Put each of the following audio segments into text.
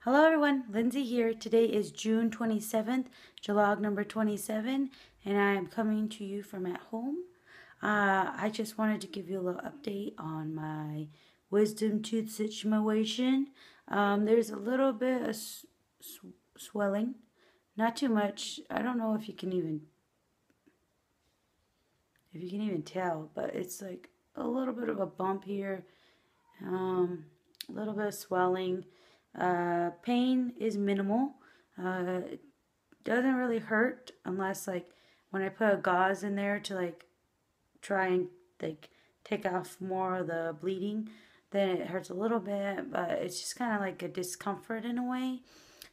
Hello everyone, Lindsay here. Today is June 27th, Jalog number 27, and I am coming to you from at home. I just wanted to give you a little update on my wisdom tooth situation. There's a little bit of swelling, not too much. I don't know if you can even tell, but it's like a little bit of a bump here, a little bit of swelling. Pain is minimal. It doesn't really hurt unless like when I put a gauze in there to like try and like take off more of the bleeding, then it hurts a little bit, but it's just kind of like a discomfort in a way.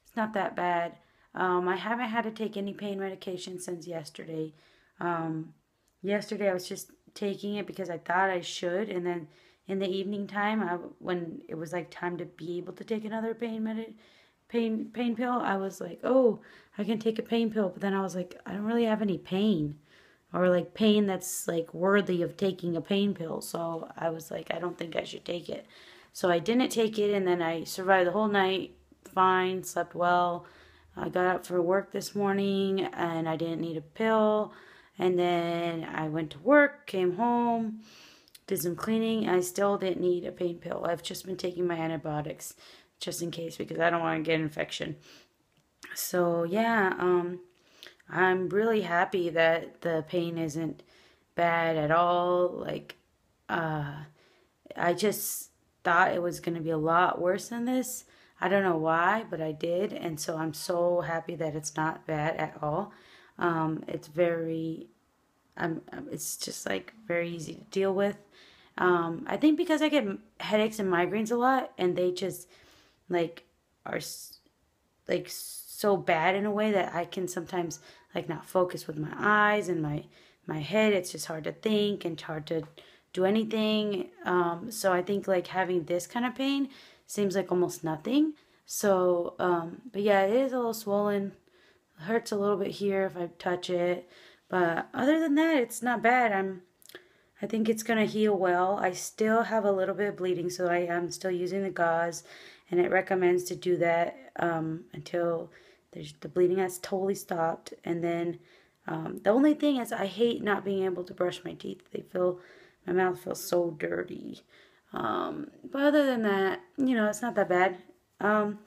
It's not that bad. I haven't had to take any pain medication since yesterday. Yesterday I was just taking it because I thought I should, and then in the evening time, when it was like time to be able to take another pain pill, I was like, oh, I can take a pain pill. But then I was like, I don't really have any pain, or like pain that's like worthy of taking a pain pill. So I was like, I don't think I should take it. So I didn't take it, and then I survived the whole night fine, slept well. I got up for work this morning, and I didn't need a pill. And then I went to work, came home, did some cleaning. I still didn't need a pain pill. I've just been taking my antibiotics just in case because I don't want to get an infection. So yeah, I'm really happy that the pain isn't bad at all. Like, I just thought it was going to be a lot worse than this. I don't know why, but I did. And so I'm so happy that it's not bad at all. It's very it's just like very easy to deal with. I think because I get headaches and migraines a lot, and they just like are like so bad in a way that I can sometimes like not focus with my eyes and my head. It's just hard to think and hard to do anything. So I think like having this kind of pain seems like almost nothing. So, but yeah, it is a little swollen. It hurts a little bit here if I touch it. But other than that, it's not bad. I think it's going to heal well. I still have a little bit of bleeding, so I am still using the gauze, and it recommends to do that until the bleeding has totally stopped. And then the only thing is I hate not being able to brush my teeth. My mouth feels so dirty. But other than that, it's not that bad. And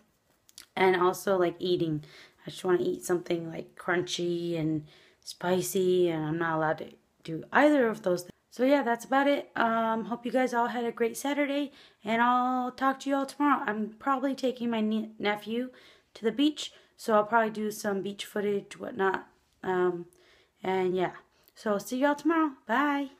also like eating. I just want to eat something like crunchy and spicy, and I'm not allowed to do either of those things. So yeah, that's about it. Hope you guys all had a great Saturday, and I'll talk to you all tomorrow. I'm probably taking my nephew to the beach, so I'll probably do some beach footage, whatnot. And yeah, so see you all tomorrow. Bye.